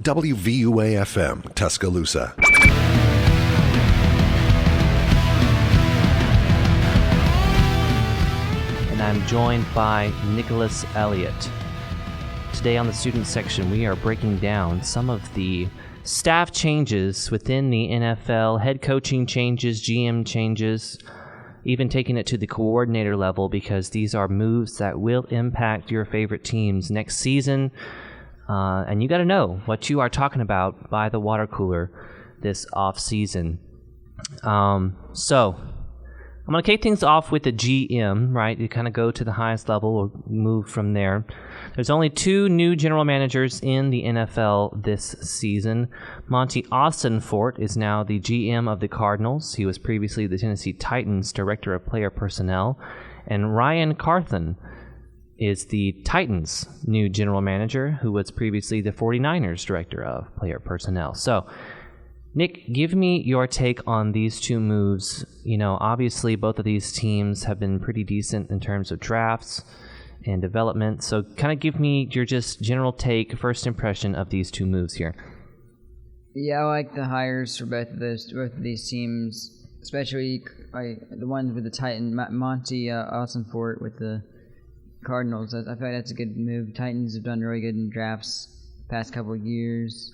WVUA-FM, Tuscaloosa. And I'm joined by Nicholas Elliott. Today on the student section, we are breaking down some of the staff changes within the NFL, head coaching changes, GM changes, even taking it to the coordinator level, because these are moves that will impact your favorite teams next season. And you got to know what you are talking about by the water cooler this off season. So I'm going to kick things off with the GM, right? You kind of go to the highest level or move from there. There's only 2 new general managers in the NFL this season. Monty Austinfort is now the GM of the Cardinals. He was previously the Tennessee Titans Director of Player Personnel. And Ryan Carthen is the Titans' new general manager, who was previously the 49ers Director of Player Personnel. So, Nick, give me your take on these 2 moves. You know, obviously both of these teams have been pretty decent in terms of drafts and development. So kind of give me your just general take, first impression of these 2 moves here. Yeah, I like the hires for both of these teams, especially the ones with the Titans, Monty Austinfort with the Cardinals. I feel like that's a good move. Titans have done really good in drafts the past couple of years.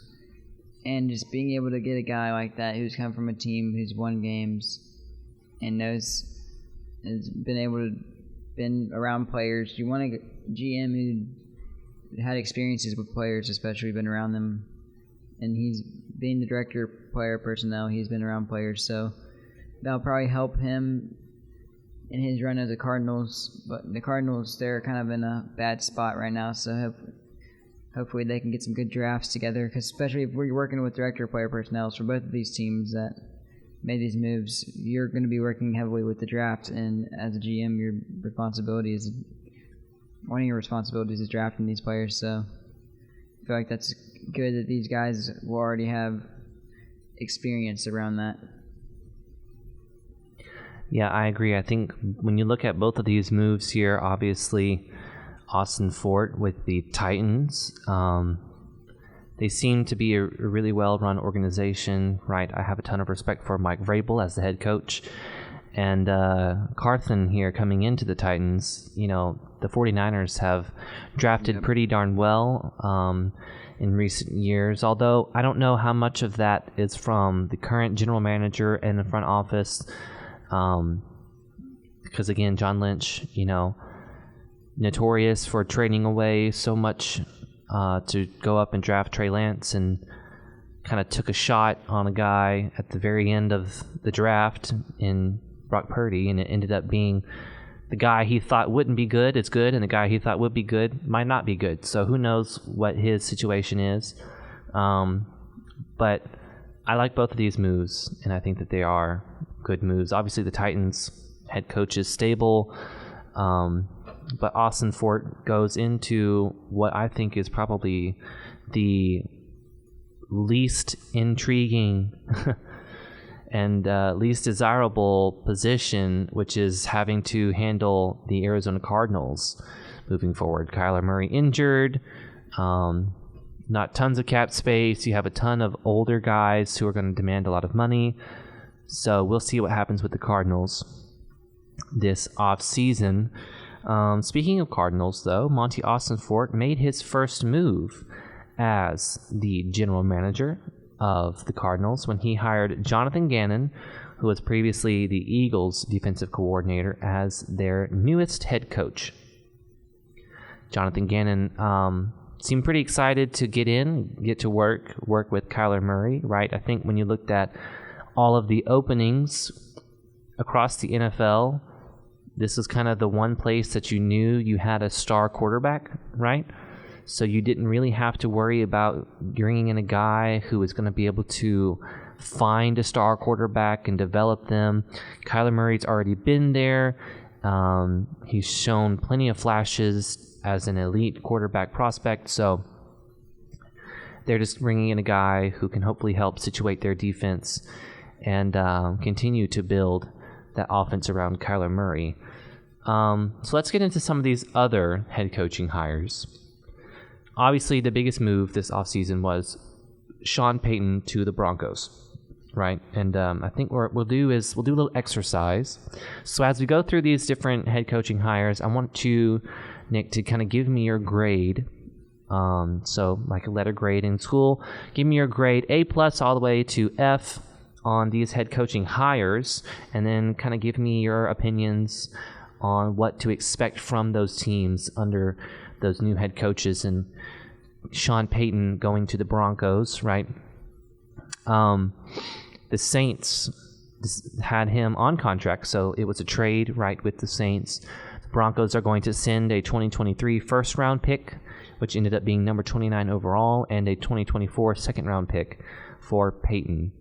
And just being able to get a guy like that who's come from a team who's won games and has been around players. You want a GM who had experiences with players, especially been around them. And he's being the director of player personnel. He's been around players, so that'll probably help him in his run as the Cardinals. But the Cardinals, they're kind of in a bad spot right now, so hopefully they can get some good drafts together, because especially if we're working with director of player personnel for both of these teams that made these moves, you're going to be working heavily with the draft, and as a GM, one of your responsibilities is drafting these players, so I feel like that's good that these guys will already have experience around that. Yeah, I agree. I think when you look at both of these moves here, obviously Austinfort with the Titans, they seem to be a really well-run organization, right? I have a ton of respect for Mike Vrabel as the head coach. And Carthen here coming into the Titans, you know, the 49ers have drafted pretty darn well in recent years, although I don't know how much of that is from the current general manager and the front office, because, again, John Lynch, you know, notorious for trading away so much to go up and draft Trey Lance, and kind of took a shot on a guy at the very end of the draft in Brock Purdy, and it ended up being the guy he thought wouldn't be good is good, and the guy he thought would be good might not be good. So who knows what his situation is. But I like both of these moves, and I think that they are good moves. Obviously, the Titans head coach is stable, but Austinfort goes into what I think is probably the least intriguing and least desirable position, which is having to handle the Arizona Cardinals moving forward. Kyler Murray injured, not tons of cap space. You have a ton of older guys who are going to demand a lot of money. So we'll see what happens with the Cardinals this offseason. Speaking of Cardinals, though, Monty Austinfort made his first move as the general manager of the Cardinals when he hired Jonathan Gannon, who was previously the Eagles' defensive coordinator, as their newest head coach. Jonathan Gannon seemed pretty excited to get to work with Kyler Murray, right? I think when you looked at all of the openings across the NFL, this is kind of the one place that you knew you had a star quarterback, right? So you didn't really have to worry about bringing in a guy who was going to be able to find a star quarterback and develop them. Kyler Murray's already been there. He's shown plenty of flashes as an elite quarterback prospect. So they're just bringing in a guy who can hopefully help situate their defense and continue to build that offense around Kyler Murray. So let's get into some of these other head coaching hires. Obviously, the biggest move this offseason was Sean Payton to the Broncos, right? And I think what we'll do a little exercise. So as we go through these different head coaching hires, I want you, Nick, to kind of give me your grade. So like a letter grade in school, give me your grade A+ all the way to F on these head coaching hires, and then kind of give me your opinions on what to expect from those teams under those new head coaches and Sean Payton going to the Broncos, right? The Saints had him on contract, so it was a trade, right, with the Saints. The Broncos are going to send a 2023 first-round pick, which ended up being number 29 overall, and a 2024 second-round pick for Payton.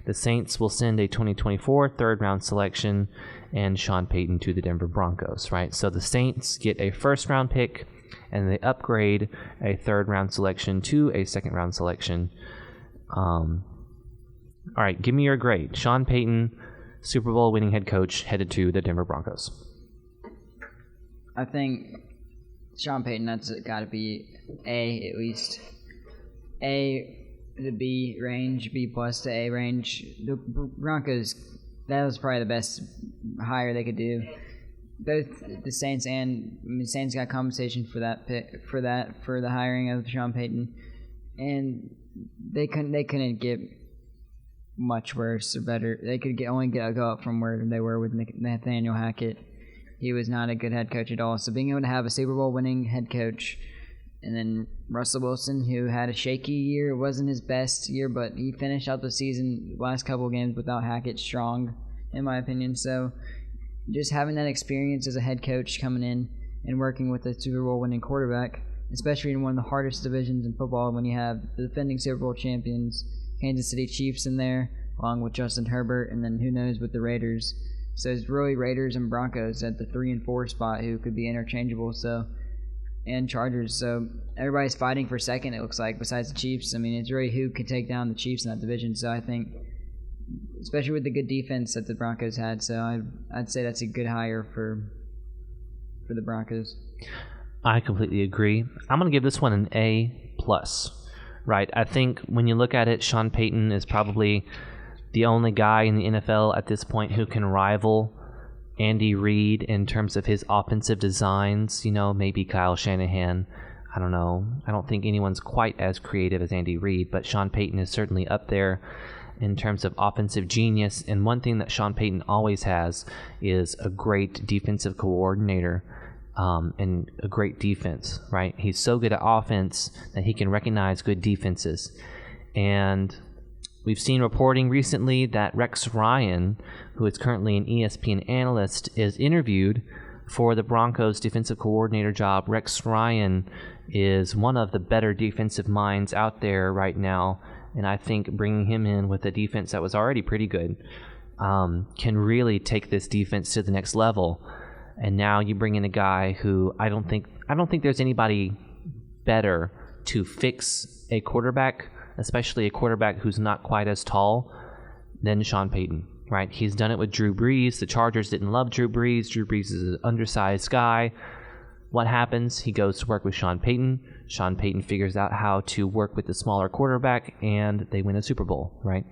The Saints will send a 2024 third-round selection and Sean Payton to the Denver Broncos, right? So the Saints get a first-round pick, and they upgrade a third-round selection to a second-round selection. All right, give me your grade. Sean Payton, Super Bowl winning head coach, headed to the Denver Broncos. I think Sean Payton, that's got to be A at least. A the B range, B+ to A range. The Broncos, that was probably the best hire they could do. Both the Saints Saints got compensation for that for the hiring of Sean Payton, and they couldn't get much worse or better. They could only go up from where they were with Nathaniel Hackett. He was not a good head coach at all. So being able to have a Super Bowl winning head coach, and then Russell Wilson, who had a shaky year, it wasn't his best year, but he finished out the season, last couple of games without Hackett, strong, in my opinion. So just having that experience as a head coach coming in and working with a Super Bowl winning quarterback, especially in one of the hardest divisions in football, when you have the defending Super Bowl champions, Kansas City Chiefs, in there, along with Justin Herbert, and then who knows with the Raiders. So it's really Raiders and Broncos at the 3 and 4 spot, who could be interchangeable. So, and Chargers. So everybody's fighting for second, it looks like, besides the Chiefs. I mean, it's really who could take down the Chiefs in that division. So I think, especially with the good defense that the Broncos had, so I'd say that's a good hire for the Broncos. I completely agree. I'm going to give this one an A+. Right. I think when you look at it, Sean Payton is probably the only guy in the NFL at this point who can rival Andy Reid in terms of his offensive designs. You know, maybe Kyle Shanahan. I don't know. I don't think anyone's quite as creative as Andy Reid, but Sean Payton is certainly up there in terms of offensive genius. And one thing that Sean Payton always has is a great defensive coordinator. And a great defense, right? He's so good at offense that he can recognize good defenses. And we've seen reporting recently that Rex Ryan, who is currently an ESPN analyst, is interviewed for the Broncos defensive coordinator job. Rex Ryan is one of the better defensive minds out there right now, and I think bringing him in with a defense that was already pretty good can really take this defense to the next level. And now you bring in a guy who I don't think there's anybody better to fix a quarterback, especially a quarterback who's not quite as tall, than Sean Payton, right? He's done it with Drew Brees. The Chargers didn't love Drew Brees. Drew Brees is an undersized guy. What happens? He goes to work with Sean Payton. Sean Payton figures out how to work with the smaller quarterback, and they win a Super Bowl, right?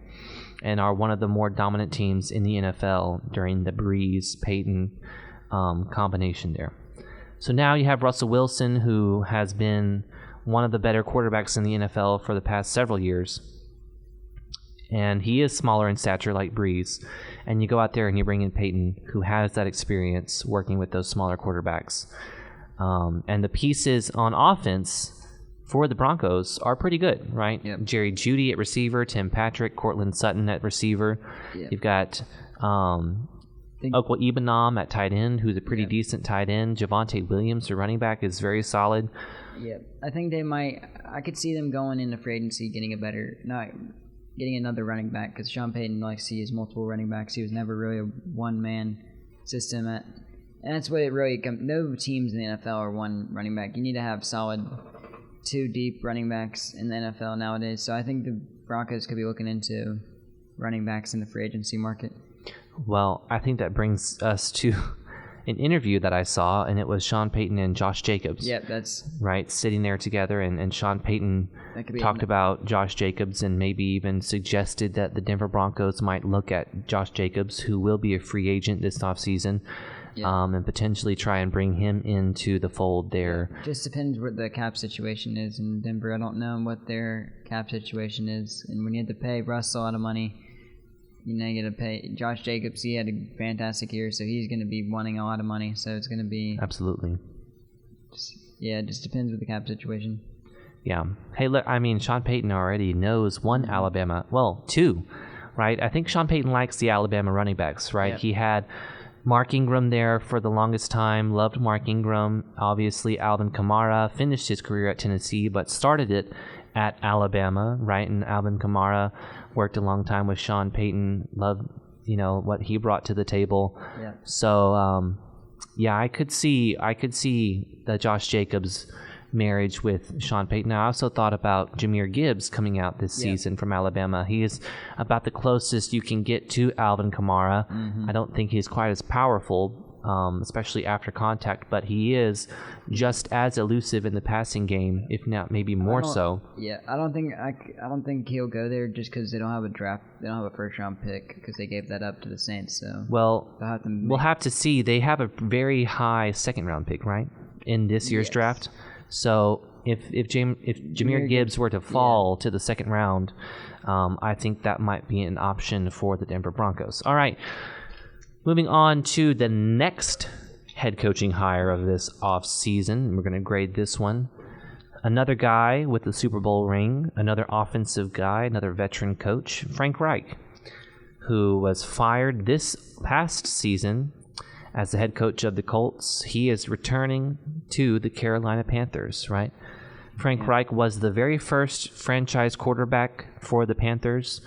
And are one of the more dominant teams in the NFL during the Brees-Payton combination there. So now you have Russell Wilson, who has been one of the better quarterbacks in the NFL for the past several years. And he is smaller in stature like Brees. And you go out there and you bring in Payton, who has that experience working with those smaller quarterbacks. And the pieces on offense for the Broncos are pretty good, right? Yep. Jerry Jeudy at receiver, Tim Patrick, Cortland Sutton at receiver. Yep. You've got Okwa Ibanam at tight end, who's a pretty decent tight end. Javonte Williams, the running back, is very solid. Yeah, I think I could see them going into free agency getting another running back, because Sean Payton likes to use multiple running backs. He was never really a one-man system. And that's what it really comes. No teams in the NFL are one running back. You need to have solid 2 deep running backs in the NFL nowadays. So I think the Broncos could be looking into running backs in the free agency market. Well, I think that brings us to an interview that I saw, and it was Sean Payton and Josh Jacobs. Yeah, that's right, sitting there together, and Sean Payton talked about Josh Jacobs and maybe even suggested that the Denver Broncos might look at Josh Jacobs, who will be a free agent this offseason, and potentially try and bring him into the fold there. Just depends what the cap situation is in Denver. I don't know what their cap situation is, and when you have to pay Russ a lot of money, you got to pay Josh Jacobs. He had a fantastic year, so he's going to be wanting a lot of money. So it's going to be absolutely. It just depends with the cap situation. Yeah. Hey, look, I mean, Sean Payton already knows one Alabama. Well, two, right? I think Sean Payton likes the Alabama running backs, right? Yep. He had Mark Ingram there for the longest time. Loved Mark Ingram. Obviously, Alvin Kamara finished his career at Tennessee, but started it at Alabama, right? And Alvin Kamara worked a long time with Sean Payton. Loved, what he brought to the table. Yeah. So, I could see the Josh Jacobs marriage with Sean Payton. I also thought about Jahmyr Gibbs coming out this season from Alabama. He is about the closest you can get to Alvin Kamara. Mm-hmm. I don't think he's quite as powerful, especially after contact, but he is just as elusive in the passing game, if not maybe more so. Yeah, I don't think he'll go there just because they don't have a draft. They don't have a first round pick because they gave that up to the Saints. So we'll have to see. They have a very high second round pick, right, in this year's draft. So if Jahmyr Gibbs were to fall to the second round, I think that might be an option for the Denver Broncos. All right, moving on to the next head coaching hire of this offseason. We're going to grade this one. Another guy with the Super Bowl ring, another offensive guy, another veteran coach, Frank Reich, who was fired this past season as the head coach of the Colts. He is returning to the Carolina Panthers, right? Frank Reich was the very first franchise quarterback for the Panthers,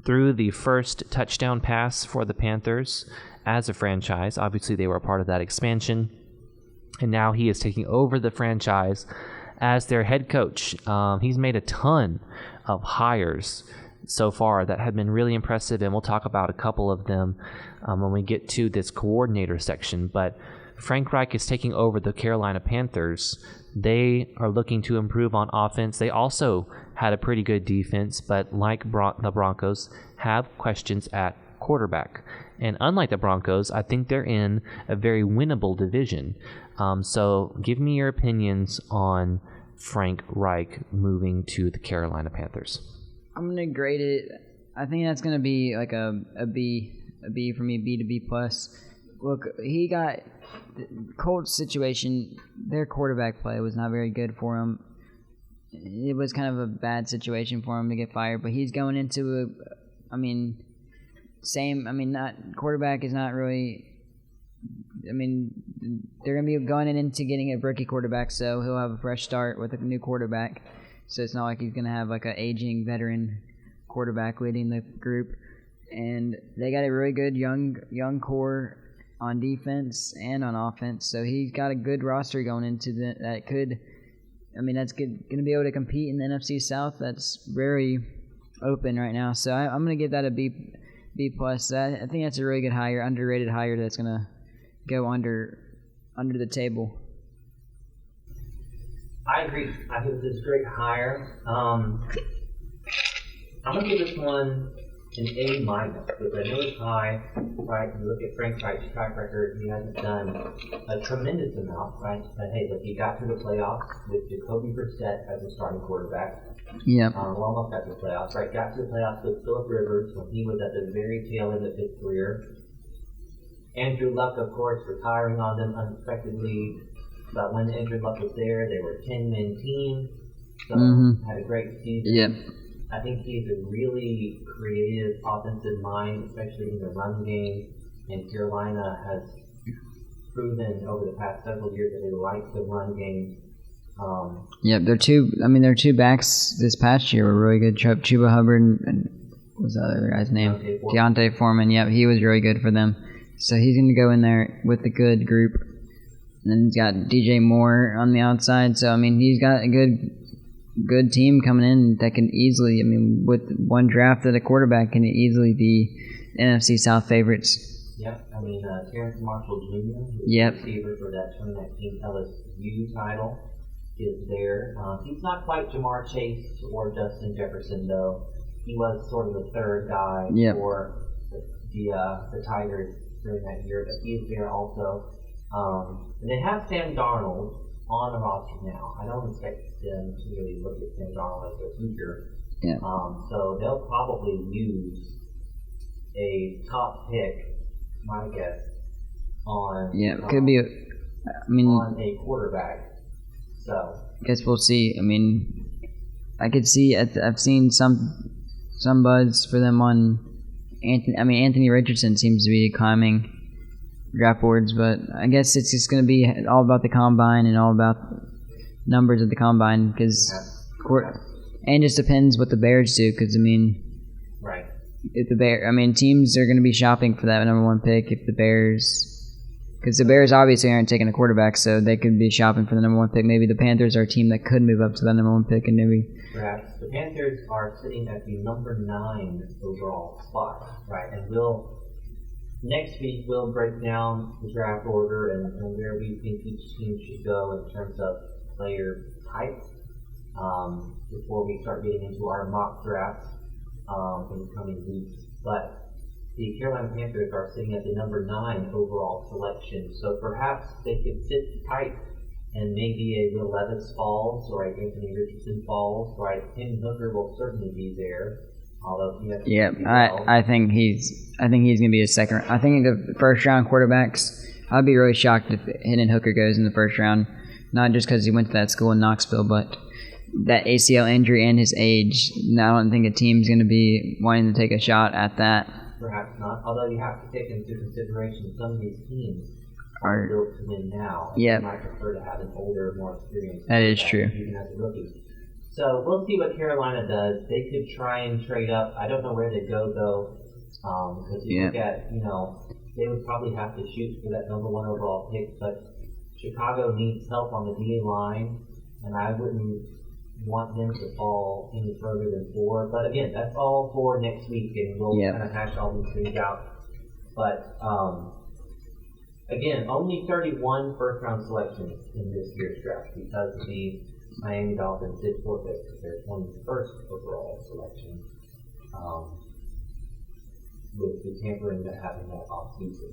threw the first touchdown pass for the Panthers as a franchise. Obviously, they were a part of that expansion. And now he is taking over the franchise as their head coach. He's made a ton of hires so far that have been really impressive, and we'll talk about a couple of them when we get to this coordinator section. But Frank Reich is taking over the Carolina Panthers. They are looking to improve on offense. They also had a pretty good defense, but like the Broncos, have questions at quarterback. And unlike the Broncos, I think they're in a very winnable division. So give me your opinions on Frank Reich moving to the Carolina Panthers. I'm going to grade it. I think that's going to be like a B for me, B to B plus. Look, he got the Colts situation. Their quarterback play was not very good for him. It was kind of a bad situation for him to get fired, but he's going into quarterback is not really. They're going to be going into getting a rookie quarterback, so he'll have a fresh start with a new quarterback. So it's not like he's going to have like an aging veteran quarterback leading the group. And they got a really good young core on defense and on offense. So he's got a good roster going into that could. That's going to be able to compete in the NFC South. That's very open right now. So I'm going to give that a B plus. I think that's a really good hire, underrated hire that's going to go under the table. I agree. I think this is a great hire. I'm going to give this one an A minus because I know it's high, right? You look at Frank Reich's track record, he hasn't done a tremendous amount, right? But hey, look, he got to the playoffs with Jacoby Brissett as a starting quarterback. Yeah. We're almost at the playoffs, right? Got to the playoffs with Phillip Rivers when he was at the very tail end of his career. Andrew Luck, of course, retiring on them unexpectedly. But when Andrew Luck was there, they were a 10-win team. So had a great season. Yep. I think he's a really creative offensive mind, especially in the run game. And Carolina has proven over the past several years that they like the run game. Their two backs this past year were really good. Chuba Hubbard and what was the other guy's name? Deontay Foreman. Yep, he was really good for them. So he's going to go in there with a good group. And then he's got DJ Moore on the outside. So, he's got a good team coming in that can easily, with one draft at a quarterback, can easily be NFC South favorites. Yep. I mean, Terrence Marshall Jr., who's Yep. the receiver for that 2019 LSU title, is there. He's not quite Jamar Chase or Justin Jefferson, though. He was sort of the third guy for the Tigers during that year, but he's there also. And they have Sam Darnold on the roster now. I don't expect them to really look at Sam Darnold as their future. Yeah. So they'll probably use a top pick, my guess, on could be. On a quarterback. So I guess we'll see. I mean, I could see. I've seen some buzz for them on Anthony. I mean, Anthony Richardson seems to be climbing draft boards, but I guess it's just going to be all about the combine and all about numbers of the combine and just depends what the Bears do. Because I mean, right. If teams are going to be shopping for that number 1 pick. If the Bears, because the Bears obviously aren't taking a quarterback, so they could be shopping for the number 1 pick. Maybe the Panthers are a team that could move up to that number 1 pick, and maybe perhaps the Panthers are sitting at the number 9 overall spot, right? And next week we'll break down the draft order and where we think each team should go in terms of player type before we start getting into our mock drafts in the coming weeks. But the Carolina Panthers are sitting at the number 9 overall selection, so perhaps they could sit tight and maybe a Will Levis falls or a Anthony Richardson falls, right? Tim Hooker will certainly be there. Although he has I think he's going to be a second. I think the first round quarterbacks. I'd be really shocked if Hendon Hooker goes in the first round, not just because he went to that school in Knoxville, but that ACL injury and his age. I don't think a team's going to be wanting to take a shot at that. Perhaps not. Although you have to take into consideration some of these teams are built to win now. Yeah, you might prefer to have an older, more experienced. That is true. Even as a rookie. So we'll see what Carolina does. They could try and trade up. I don't know where they go though, because you look at, they would probably have to shoot for that number 1 overall pick. But Chicago needs help on the DA line, and I wouldn't want them to fall any further than 4. But again, that's all for next week, and we'll kind of hash all these things out. But again, only 31 first-round selections in this year's draft because the Miami Dolphins did forfeit their 21st overall selection with the tampering that happened that offseason.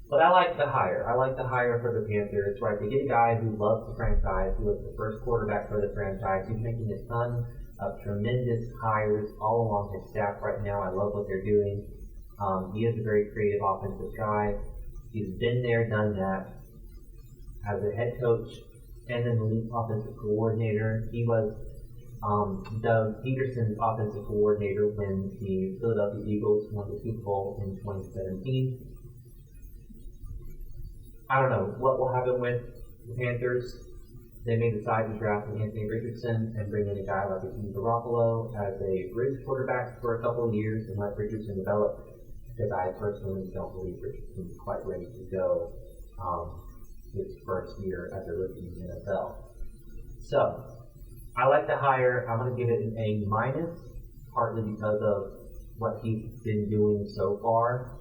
But I like the hire. I like the hire for the Panthers, right? They get a guy who loves the franchise, who was the first quarterback for the franchise. He's making a ton of tremendous hires all along his staff right now. I love what they're doing. He is a very creative offensive guy. He's been there, done that. As a head coach and an elite offensive coordinator, he was Doug Peterson's offensive coordinator when the Philadelphia Eagles won the Super Bowl in 2017. I don't know what will happen with the Panthers. They may decide to draft Anthony Richardson and bring in a guy like Jimmy Garoppolo as a bridge quarterback for a couple of years and let Richardson develop, because I personally don't believe Richardson's quite ready to go his first year as a rookie in the NFL. So, I like the hire. I'm going to give it an A-, partly because of what he's been doing so far,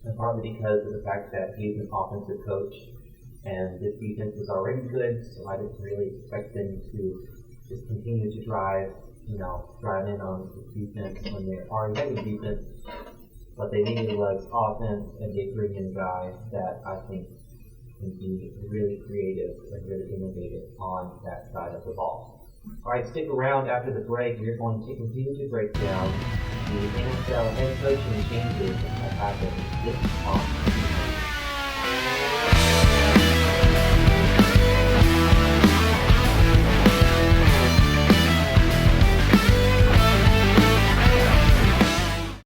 and partly because of the fact that he's an offensive coach, and this defense is already good, so I didn't really expect them to just continue to drive in on the defense when they already had a defense. What they needed was offense, and they bring in a guy that I think can be really creative and really innovative on that side of the ball. All right, stick around after the break. We're going to continue to break down the NFL head coaching changes that have happened this offseason.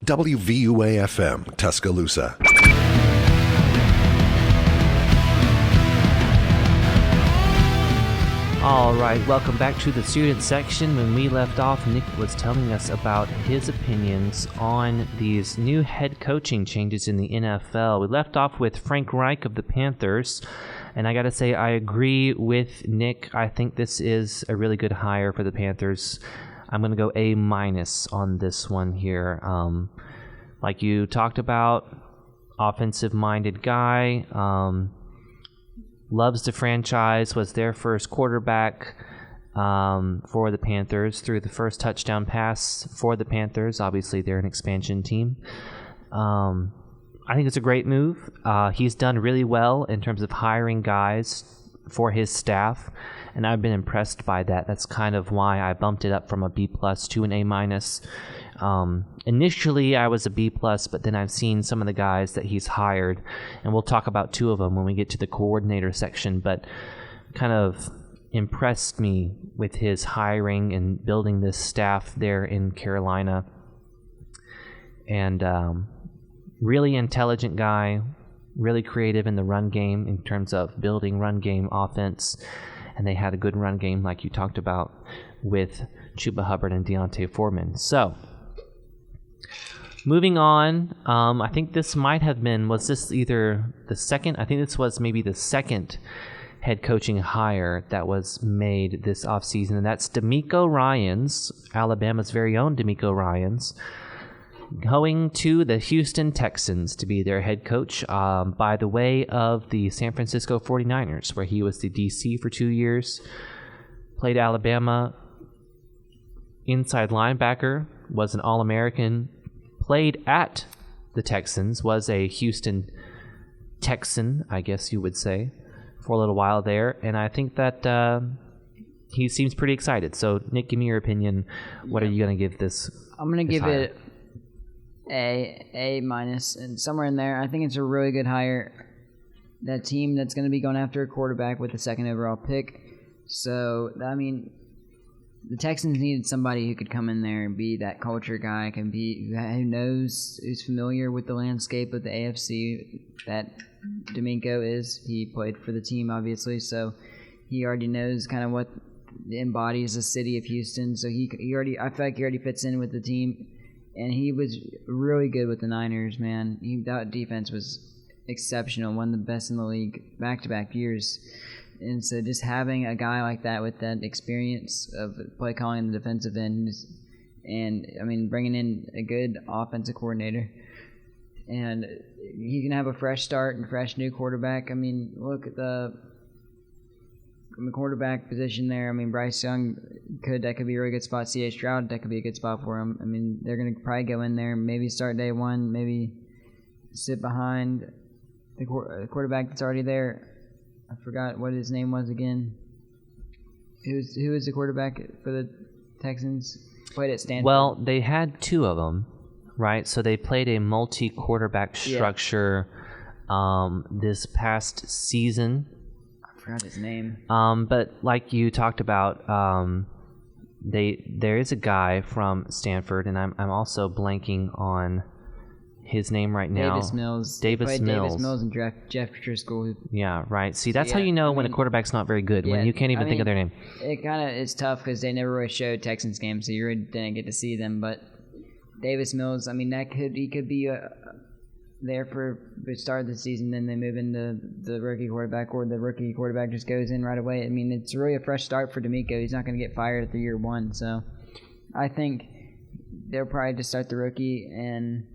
WVUA-FM, Tuscaloosa. All right, welcome back to the student section. When we left off, Nick was telling us about his opinions on these new head coaching changes in the NFL. We left off with Frank Reich of the Panthers, and I got to say I agree with Nick. I think this is a really good hire for the Panthers. I'm going to go A- on this one here. Like you talked about, offensive-minded guy. Loves the franchise, was their first quarterback for the Panthers, threw the first touchdown pass for the Panthers. Obviously, they're an expansion team. I think it's a great move. He's done really well in terms of hiring guys for his staff, and I've been impressed by that. That's kind of why I bumped it up from a B+ to an A-. Initially, I was a B+, but then I've seen some of the guys that he's hired, and we'll talk about two of them when we get to the coordinator section, but kind of impressed me with his hiring and building this staff there in Carolina. And really intelligent guy, really creative in the run game in terms of building run game offense. And they had a good run game like you talked about with Chuba Hubbard and Deontay Foreman. So, moving on, I think this might have been, was this either the second? I think this was maybe the second head coaching hire that was made this offseason, and that's DeMeco Ryans, Alabama's very own DeMeco Ryans, going to the Houston Texans to be their head coach by the way of the San Francisco 49ers, where he was the DC for 2 years, played Alabama, inside linebacker, was an All-American, played at the Texans, was a Houston Texan, I guess you would say, for a little while there, and I think that he seems pretty excited. So, Nick, give me your opinion. What are you going to give this? I'm going to give it A-, and somewhere in there. I think it's a really good hire. That team that's going to be going after a quarterback with the second overall pick. So, I mean, the Texans needed somebody who could come in there and be that culture guy, who's familiar with the landscape of the AFC that DeMeco is. He played for the team, obviously, so he already knows kind of what embodies the city of Houston. So I feel like he already fits in with the team. And he was really good with the Niners, man. That defense was exceptional, one of the best in the league back-to-back years. And so just having a guy like that with that experience of play calling in the defensive end, and, I mean, bringing in a good offensive coordinator. And he's going to have a fresh start and fresh new quarterback. I mean, look at the quarterback position there. I mean, Bryce Young that could be a really good spot. C.A. Stroud, that could be a good spot for him. I mean, they're going to probably go in there, maybe start day one, maybe sit behind the quarterback that's already there. I forgot what his name was again. Who was the quarterback for the Texans? Played at Stanford. Well, they had two of them, right? So they played a multi-quarterback structure this past season. I forgot his name. But like you talked about, there is a guy from Stanford, and I'm also blanking on his name right now. Davis Mills. Davis Mills and Jeff Driscoll. Yeah, right. See, that's how you know when a quarterback's not very good, when you can't even think of their name. It kind of is tough because they never really showed Texans games, so you really didn't get to see them. But Davis Mills, I mean, he could be there for the start of the season, then they move into the rookie quarterback, or the rookie quarterback just goes in right away. I mean, it's really a fresh start for DeMeco. He's not going to get fired at the year one, so I think they'll probably just start the rookie. And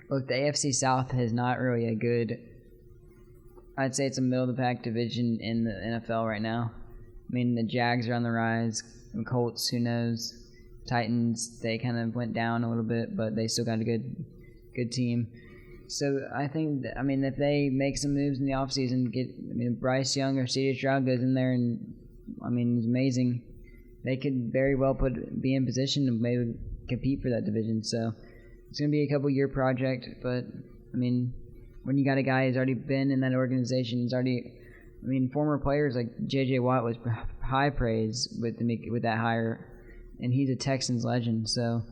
look, the AFC South is not really a good, I'd say it's a middle-of-the-pack division in the NFL right now. I mean, the Jags are on the rise, the Colts, who knows, Titans, they kind of went down a little bit, but they still got a good team. So I think, if they make some moves in the offseason, Bryce Young or C.J. Stroud goes in there and, it's amazing. They could very well be in position to maybe compete for that division. So it's going to be a couple-year project, but, when you got a guy who's already been in that organization, he's already, former players like J.J. Watt was high praise with that hire, and he's a Texans legend, so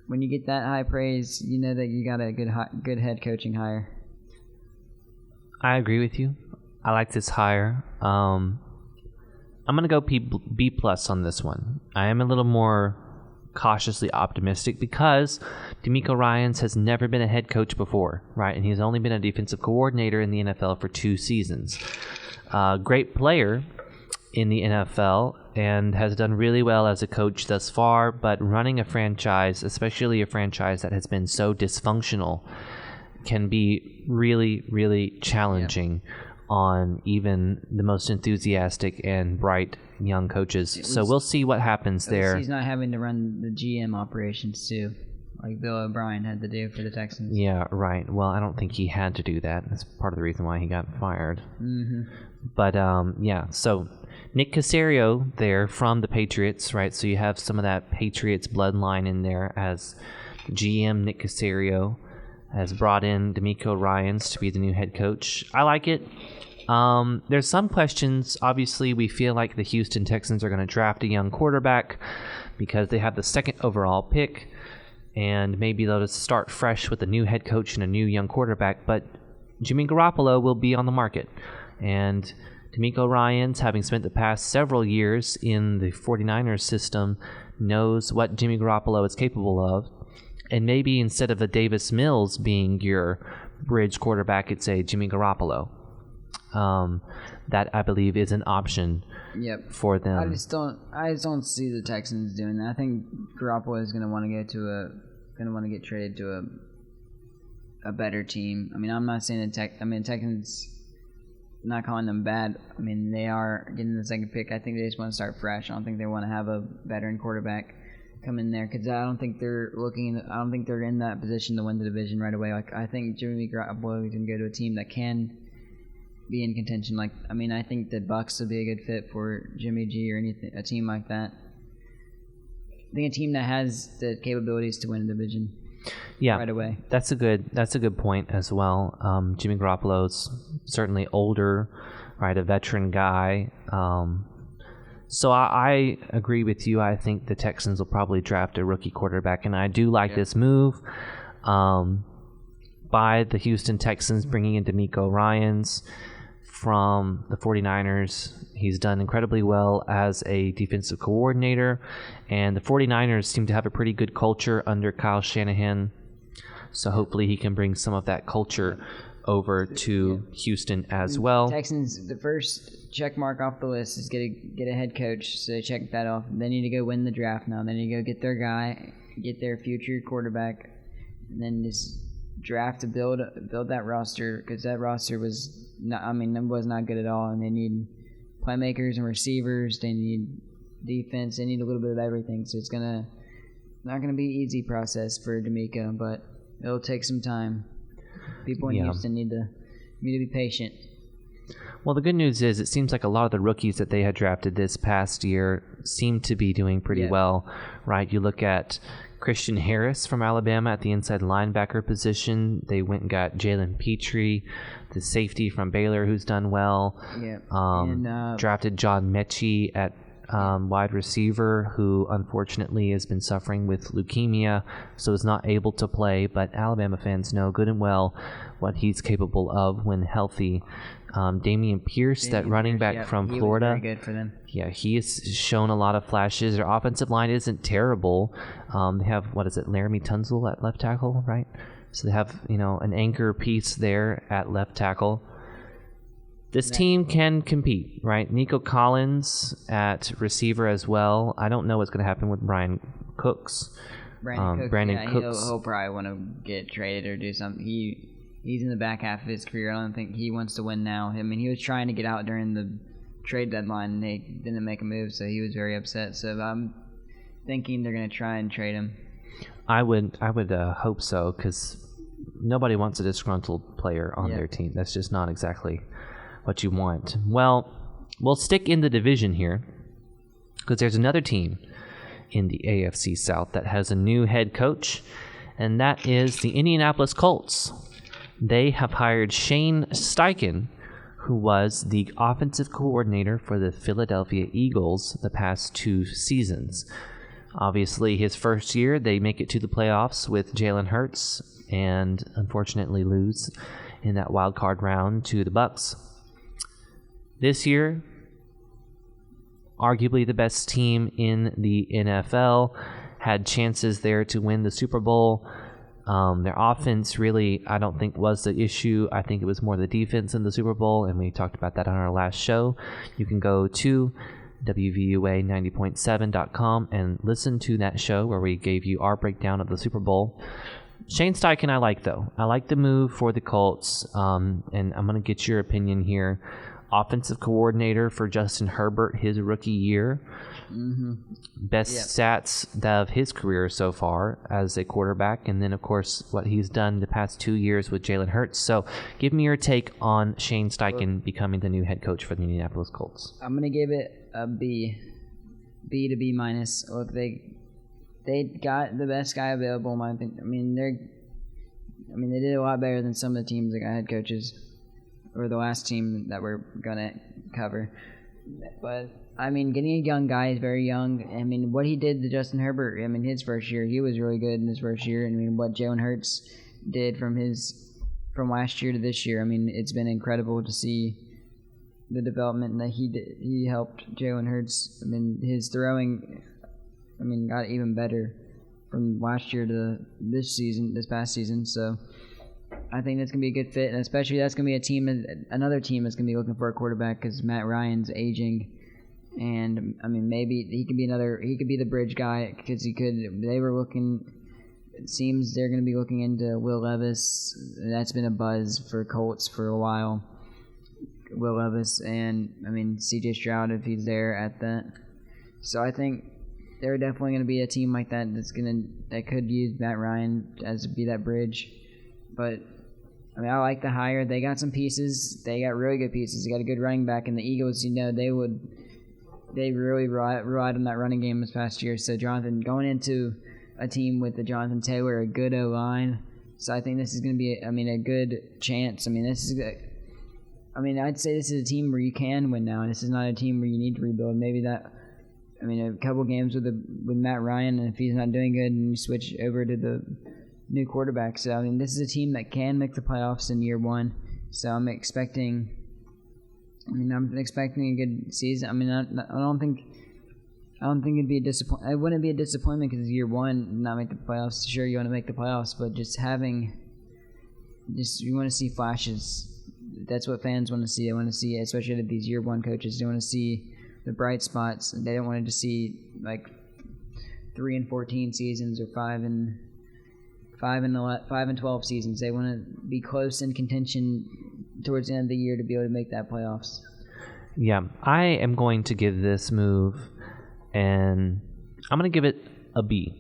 when you get that high praise, you know that you got a good head coaching hire. I agree with you. I like this hire. I'm going to go B+ on this one. I am a little more cautiously optimistic because DeMeco Ryans has never been a head coach before, right? And he's only been a defensive coordinator in the NFL for 2 seasons. Great player in the NFL and has done really well as a coach thus far, but running a franchise, especially a franchise that has been so dysfunctional can be really, really challenging on even the most enthusiastic and bright young coaches. So we'll see what happens there. He's not having to run the GM operations too, like Bill O'Brien had to do for the Texans. Yeah, right. Well, I don't think he had to do that. That's part of the reason why he got fired. Mm-hmm. But, so Nick Caserio there from the Patriots, right? So you have some of that Patriots bloodline in there as GM. Nick Caserio has brought in D'Amico Ryans to be the new head coach. I like it. There's some questions. Obviously, we feel like the Houston Texans are going to draft a young quarterback because they have the second overall pick, and maybe they'll just start fresh with a new head coach and a new young quarterback. But Jimmy Garoppolo will be on the market, and D'Amico Ryans, having spent the past several years in the 49ers system, knows what Jimmy Garoppolo is capable of. And maybe instead of a Davis Mills being your bridge quarterback, it's a Jimmy Garoppolo. That I believe is an option for them. I just don't see the Texans doing that. I think Garoppolo is going to want to get traded to a better team. I mean, I'm not saying Texans. I'm not calling them bad. I mean, they are getting the second pick. I think they just want to start fresh. I don't think they want to have a veteran quarterback come in there because I don't think they're in that position to win the division right away. Like I think Jimmy Garoppolo is going to go to a team that can be in contention. I think the Bucs would be a good fit for Jimmy G or a team like that. I think a team that has the capabilities to win a division. Right away. That's a good point as well. Jimmy Garoppolo's certainly older, right? A veteran guy. So I agree with you. I think the Texans will probably draft a rookie quarterback, and I do like this move by the Houston Texans bringing in D'Amico Ryans from the 49ers. He's done incredibly well as a defensive coordinator, and the 49ers seem to have a pretty good culture under Kyle Shanahan. So hopefully he can bring some of that culture over to Houston as well. Texans, the first check mark off the list is get a head coach, so they check that off. They need to go win the draft now. They need to go get their guy, get their future quarterback, and then just draft to build that roster, because that roster was not good at all, and they need playmakers and receivers. They need defense. They need a little bit of everything. So it's not gonna be an easy process for D'Amico, but it'll take some time. People in Houston need to be patient. Well, the good news is it seems like a lot of the rookies that they had drafted this past year seem to be doing pretty well, right? You look at Christian Harris from Alabama at the inside linebacker position. They went and got Jalen Petrie, the safety from Baylor, who's done well. Drafted John Mechie at wide receiver, who unfortunately has been suffering with leukemia, so is not able to play. But Alabama fans know good and well what he's capable of when healthy. Damian Pierce, that running back from Florida. Was very good for them. Yeah, he has shown a lot of flashes. Their offensive line isn't terrible. They have, Laramie Tunsil at left tackle, right? So they have, an anchor piece there at left tackle. This team can compete, right? Nico Collins at receiver as well. I don't know what's going to happen with Brandon Cooks. Brandon Cooks. He'll probably want to get traded or do something. He's in the back half of his career. I don't think he wants to win now. I mean, he was trying to get out during the trade deadline, and they didn't make a move, so he was very upset. So I'm thinking they're going to try and trade him. I would hope so, because nobody wants a disgruntled player on their team. That's just not exactly what you want. Well, we'll stick in the division here, because there's another team in the AFC South that has a new head coach, and that is the Indianapolis Colts. They have hired Shane Steichen, who was the offensive coordinator for the Philadelphia Eagles the past 2 seasons. Obviously, his first year, they make it to the playoffs with Jalen Hurts and unfortunately lose in that wild card round to the Bucs. This year, arguably the best team in the NFL, had chances there to win the Super Bowl. Their offense really, I don't think, was the issue. I think it was more the defense in the Super Bowl, and we talked about that on our last show. You can go to WVUA90.7.com and listen to that show where we gave you our breakdown of the Super Bowl. Shane Steichen I like, though. I like the move for the Colts, and I'm going to get your opinion here. Offensive coordinator for Justin Herbert, his rookie year. Mm-hmm. Best stats of his career so far as a quarterback, and then, of course, what he's done the past 2 years with Jalen Hurts. So give me your take on Shane Steichen becoming the new head coach for the Indianapolis Colts. I'm going to give it a B to B minus. Look, they got the best guy available, in my opinion. They did a lot better than some of the teams that got head coaches, or the last team that we're gonna cover. But getting a young guy is very young. What he did to Justin Herbert, his first year, he was really good in his first year. What Jalen Hurts did from last year to this year, it's been incredible to see the development that he did. He helped Jalen Hurts. His throwing, got even better from last year to this past season. So I think that's gonna be a good fit, and especially that's gonna be another team that's gonna be looking for a quarterback because Matt Ryan's aging, and maybe he could be the bridge guy because it seems they're gonna be looking into Will Levis. That's been a buzz for Colts for a while. Will Levis and C.J. Stroud if he's there at that. So I think they're definitely going to be a team like that that could use Matt Ryan as to be that bridge. But I like the hire. They got some pieces. They got really good pieces. They got a good running back, and the Eagles, they really relied on that running game this past year. So Jonathan going into a team with the Jonathan Taylor, a good O line. So I think this is going to be a good chance. I'd say this is a team where you can win now, and this is not a team where you need to rebuild. Maybe that. A couple games with Matt Ryan, and if he's not doing good, and you switch over to the new quarterback. So this is a team that can make the playoffs in year one. So I'm expecting a good season. I don't think it'd be a disappointment. It wouldn't be a disappointment because year one not make the playoffs. Sure, you want to make the playoffs, but you want to see flashes. That's what fans want to see. They want to see, especially these year one coaches. They want to see the bright spots. They don't want to just see 3-14 seasons or 5-12 seasons. They want to be close in contention towards the end of the year to be able to make that playoffs. Yeah, I am going to give this move, and I'm going to give it a B.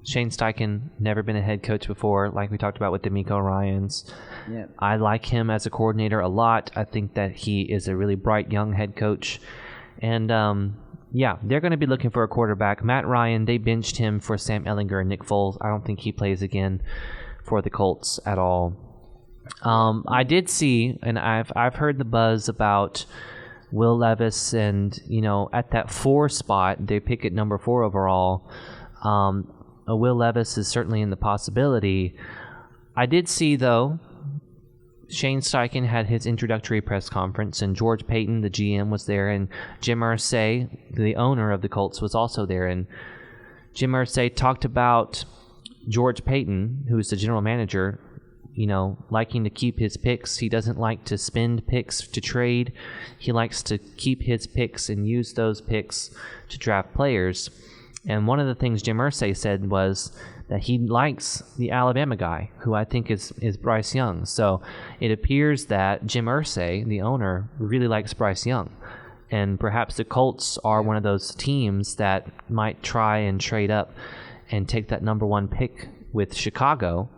Shane Steichen, never been a head coach before, like we talked about with DeMeco Ryans. Yep. I like him as a coordinator a lot. I think that he is a really bright young head coach. And, they're going to be looking for a quarterback. Matt Ryan, they benched him for Sam Ehlinger and Nick Foles. I don't think he plays again for the Colts at all. I did see, and I've heard the buzz about Will Levis, and, at that 4 spot, they pick at number 4 overall. Will Levis is certainly in the possibility. I did see, though, Shane Steichen had his introductory press conference, and George Paton, the GM, was there, and Jim Irsay, the owner of the Colts, was also there. And Jim Irsay talked about George Paton, who is the general manager, liking to keep his picks. He doesn't like to spend picks to trade. He likes to keep his picks and use those picks to draft players. And one of the things Jim Irsay said was that he likes the Alabama guy, who I think is Bryce Young. So it appears that Jim Irsay, the owner, really likes Bryce Young. And perhaps the Colts are one of those teams that might try and trade up and take that number 1 pick with Chicago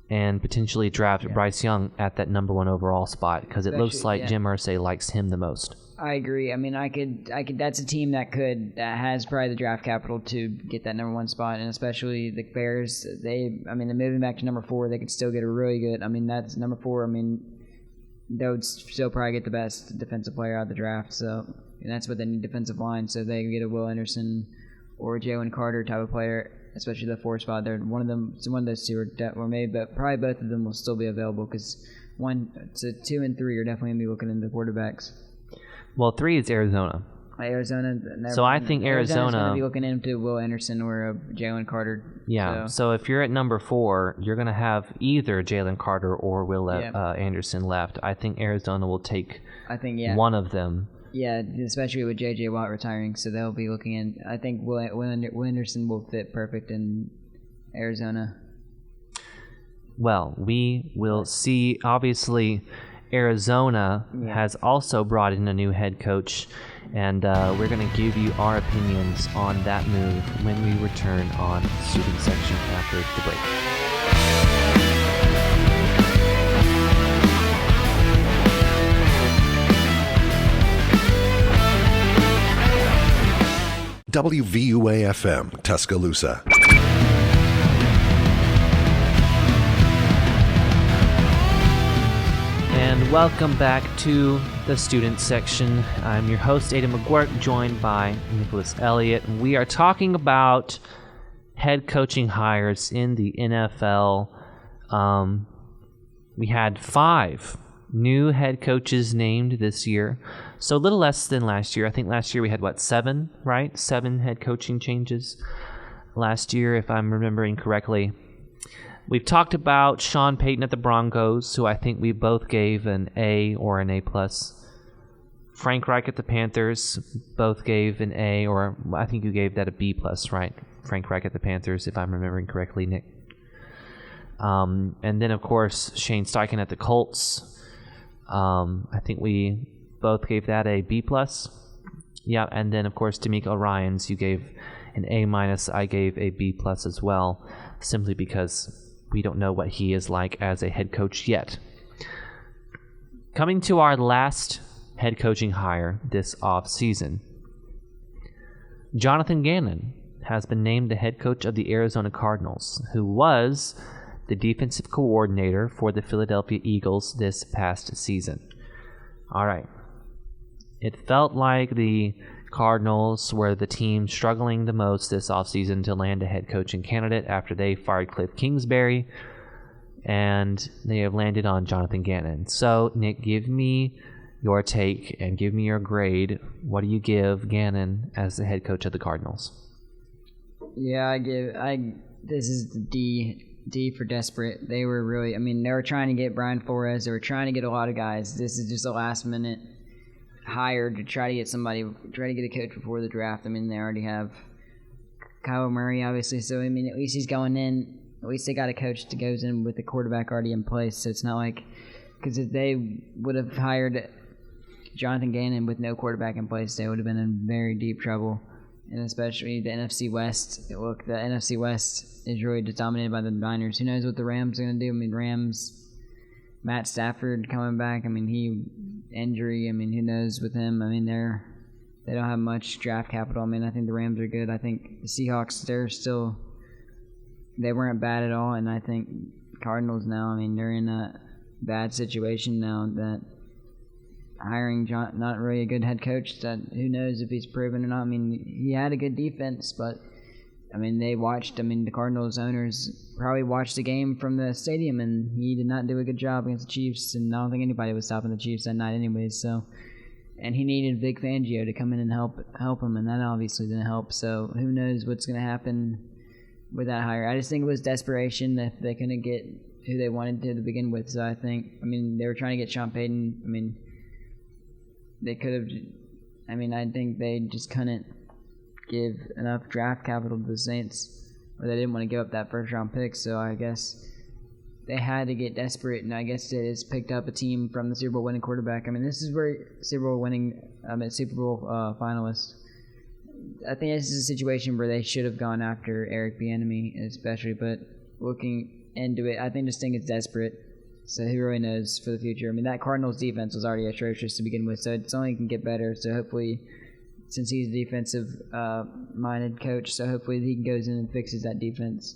and potentially draft Bryce Young at that number 1 overall spot, because it looks like Jim Irsay likes him the most. I agree. I could. That's a team that has probably the draft capital to get that number 1 spot, and especially the Bears. They're moving back to number 4. They could still get a really good. That's number 4. They would still probably get the best defensive player out of the draft. So that's what they need, defensive line. So they can get a Will Anderson or a Jalen Carter type of player, especially the 4 spot. They're one of those two or maybe, but probably both of them will still be available because 2 and 3 are definitely gonna be looking into quarterbacks. Well, 3 is Arizona. So I think Arizona's going to be looking into Will Anderson or Jalen Carter. Yeah. So if you're at number 4, you're going to have either Jalen Carter or Will Anderson left. I think Arizona will take one of them. Yeah, especially with J.J. Watt retiring, so they'll be looking in. I think Will Anderson will fit perfect in Arizona. Well, we will see. Obviously, Arizona has also brought in a new head coach, and we're going to give you our opinions on that move when we return on Student Section after the break. WVUA-FM, Tuscaloosa. And welcome back to the Student Section. I'm your host, Aidan Magouyrk, joined by Nicholas Elliott. And we are talking about head coaching hires in the NFL. We had 5 new head coaches named this year. So a little less than last year. I think last year we had, 7, right? 7 head coaching changes last year, if I'm remembering correctly. We've talked about Sean Payton at the Broncos, who I think we both gave an A or an A+. Frank Reich at the Panthers, both gave an A, or I think you gave that a B+, right? Frank Reich at the Panthers, if I'm remembering correctly, Nick. And then, of course, Shane Steichen at the Colts. I think we both gave that a B+. Yeah, and then, of course, DeMeco Ryans, you gave an A-. I gave a B+ as well, simply because we don't know what he is like as a head coach yet. Coming to our last head coaching hire this offseason, Jonathan Gannon has been named the head coach of the Arizona Cardinals, who was the defensive coordinator for the Philadelphia Eagles this past season. All right. It felt like the Cardinals were the team struggling the most this offseason to land a head coaching candidate after they fired Cliff Kingsbury, and they have landed on Jonathan Gannon. So, Nick, give me your take and give me your grade. What do you give Gannon as the head coach of the Cardinals? Yeah, this is the D for desperate. They were really, they were trying to get Brian Flores. They were trying to get a lot of guys. This is just a last minute hire to try to get a coach before the draft. They already have Kyler Murray, obviously. So, at least he's going in. At least they got a coach that goes in with the quarterback already in place. So it's not like, because if they would have hired Jonathan Gannon with no quarterback in place, they would have been in very deep trouble. And especially the NFC West. Look, the NFC West is really just dominated by the Niners. Who knows what the Rams are going to do? Rams, Matt Stafford coming back. Injury. Who knows with him? They don't have much draft capital. I think the Rams are good. I think the Seahawks, they weren't bad at all. And I think Cardinals now, they're in a bad situation now that hiring not really a good head coach. That who knows if he's proven or not. He had a good defense, but they watched. The Cardinals owners probably watched the game from the stadium, and he did not do a good job against the Chiefs. And I don't think anybody was stopping the Chiefs that night, anyways. So, and he needed Vic Fangio to come in and help him, and that obviously didn't help. So, who knows what's going to happen with that hire? I just think it was desperation that they couldn't get who they wanted to begin with. So I think, they were trying to get Sean Payton. They could have. I think they just couldn't give enough draft capital to the Saints, or they didn't want to give up that first-round pick. So I guess they had to get desperate, and I guess they just picked up a team from the Super Bowl winning quarterback. This is where Super Bowl finalist. I think this is a situation where they should have gone after Eric Bieniemy, especially. But looking into it, I just think it's desperate. So who really knows for the future? That Cardinals defense was already atrocious to begin with, so it's only can get better. So hopefully, since he's a defensive-minded coach, so hopefully he goes in and fixes that defense.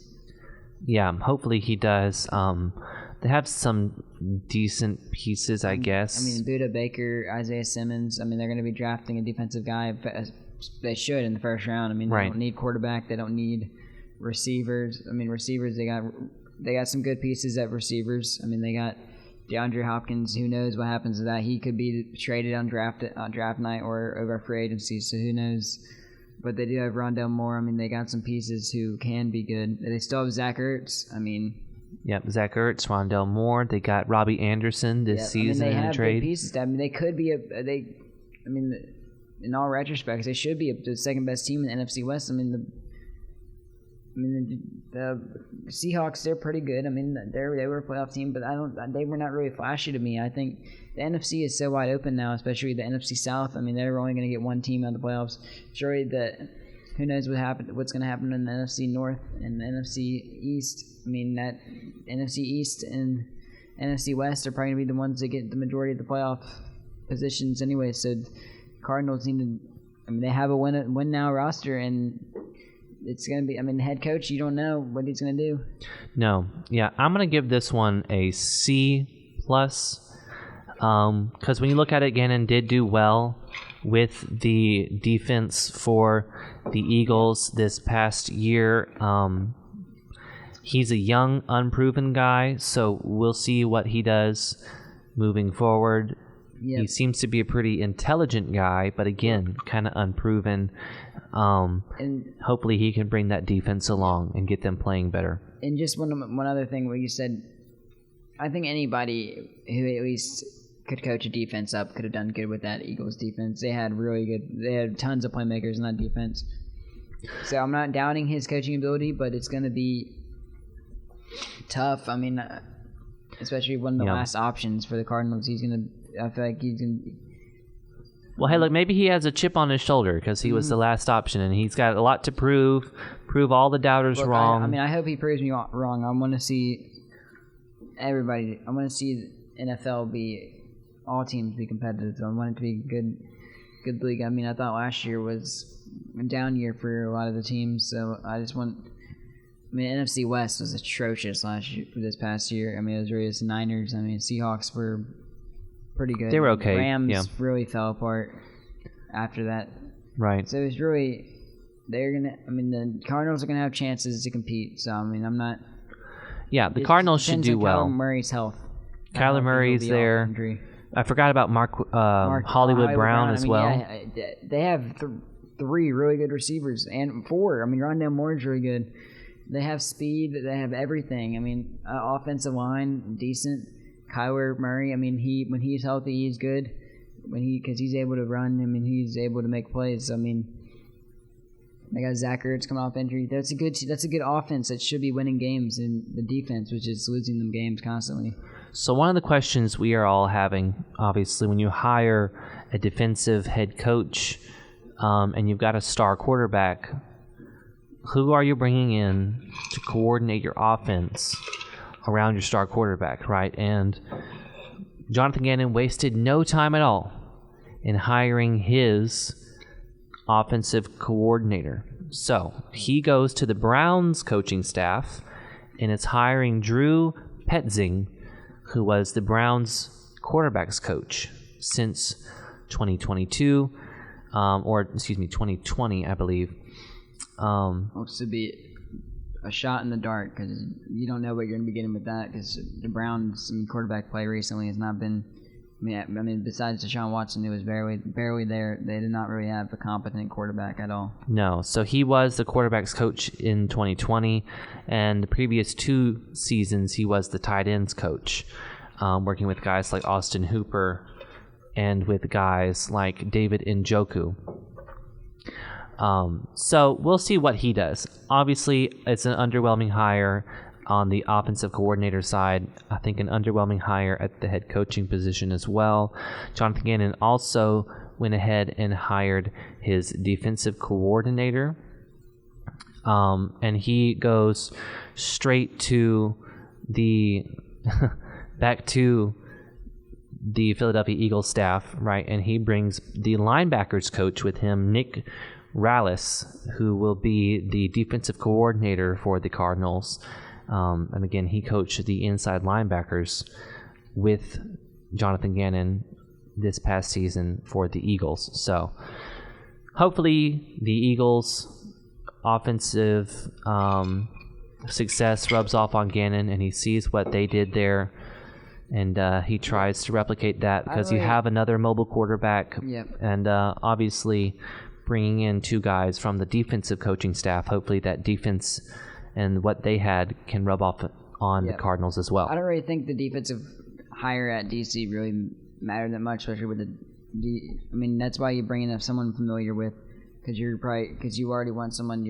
Yeah, hopefully he does. They have some decent pieces, I guess. Buda Baker, Isaiah Simmons. They're going to be drafting a defensive guy. They should in the first round. They don't need quarterback. They don't need receivers. Receivers, they got some good pieces at receivers. They got DeAndre Hopkins. Who knows what happens to that? He could be traded on draft night or over free agency, so who knows? But they do have Rondale Moore. They got some pieces who can be good. They still have Zach Ertz. Yep, Zach Ertz, Rondale Moore. They got Robbie Anderson this season they in have the trade. Good pieces. They could be I mean, in all retrospects, they should be the second best team in the NFC West. I mean, the Seahawks, they're pretty good. I mean, they were a playoff team, but they were not really flashy to me. I think the NFC is so wide open now, especially the NFC South. I mean, they're only going to get one team out of the playoffs. Surely who knows what's going to happen in the NFC North and the NFC East. I mean, that NFC East and NFC West are probably going to be the ones that get the majority of the playoff positions anyway. So Cardinals need to. I mean, they have a win now roster, and it's going to be. I mean, the head coach, you don't know what he's going to do. No, yeah, I'm going to give this one a C+. Because when you look at it, Gannon did do well with the defense for the Eagles this past year. He's a young, unproven guy, so we'll see what he does moving forward. Yep. He seems to be a pretty intelligent guy, but again, kind of unproven. And hopefully he can bring that defense along and get them playing better. And just one other thing where you said, I think anybody who at least could coach a defense up could have done good with that Eagles defense. They had tons of playmakers in that defense. So I'm not doubting his coaching ability, but it's going to be tough. I mean, especially one of the last options for the Cardinals. I feel like he's going to... Well, hey, look, maybe he has a chip on his shoulder because he was the last option, and he's got a lot to prove all the doubters wrong. I mean, I hope he proves me wrong. I want to see everybody. I want to see NFL all teams be competitive. So I want it to be a good league. I mean, I thought last year was a down year for a lot of the teams, so I just want. I mean, NFC West was atrocious this past year. I mean, it was really just Niners. I mean, Seahawks were pretty good. They were okay. Rams really fell apart after that. Right. So it's really the Cardinals are gonna have chances to compete. So I mean, I'm not. Yeah, the Cardinals should do well. Kyler Murray's health. Kyler Murray's there. I forgot about Mark Hollywood Brown as well. Yeah, they have three really good receivers and four. I mean, Rondale Moore's really good. They have speed. They have everything. I mean, offensive line decent. Kyler Murray. I mean, when he's healthy, he's good. Because he's able to run. I mean, he's able to make plays. I mean, they got Zach Ertz coming off injury. That's a good offense that should be winning games, and the defense, which is losing them games constantly. So one of the questions we are all having, obviously, when you hire a defensive head coach and you've got a star quarterback, who are you bringing in to coordinate your offense around your star quarterback, right? And Jonathan Gannon wasted no time at all in hiring his offensive coordinator. So he goes to the Browns coaching staff and is hiring Drew Petzing, who was the Browns quarterbacks coach since 2022, 2020, I believe. Looks to be a shot in the dark because you don't know what you're going to be getting with that because the Browns' quarterback play recently has not been. I mean, besides Deshaun Watson, who was barely there, they did not really have a competent quarterback at all. No, so he was the quarterbacks coach in 2020, and the previous 2 seasons he was the tight ends coach, working with guys like Austin Hooper and with guys like David Njoku. So we'll see what he does. Obviously, it's an underwhelming hire on the offensive coordinator side. I think an underwhelming hire at the head coaching position as well. Jonathan Gannon also went ahead and hired his defensive coordinator. And he goes straight to back to the Philadelphia Eagles staff, right? And he brings the linebackers coach with him, Nick Rallis, who will be the defensive coordinator for the Cardinals. And again, he coached the inside linebackers with Jonathan Gannon this past season for the Eagles. So hopefully the Eagles' offensive success rubs off on Gannon and he sees what they did there and he tries to replicate that because you have another mobile quarterback. Yep. And obviously bringing in 2 guys from the defensive coaching staff, hopefully that defense and what they had can rub off on the Cardinals as well. I don't really think the defensive hire at DC really mattered that much, especially with That's why you bring in someone familiar with, because you already want someone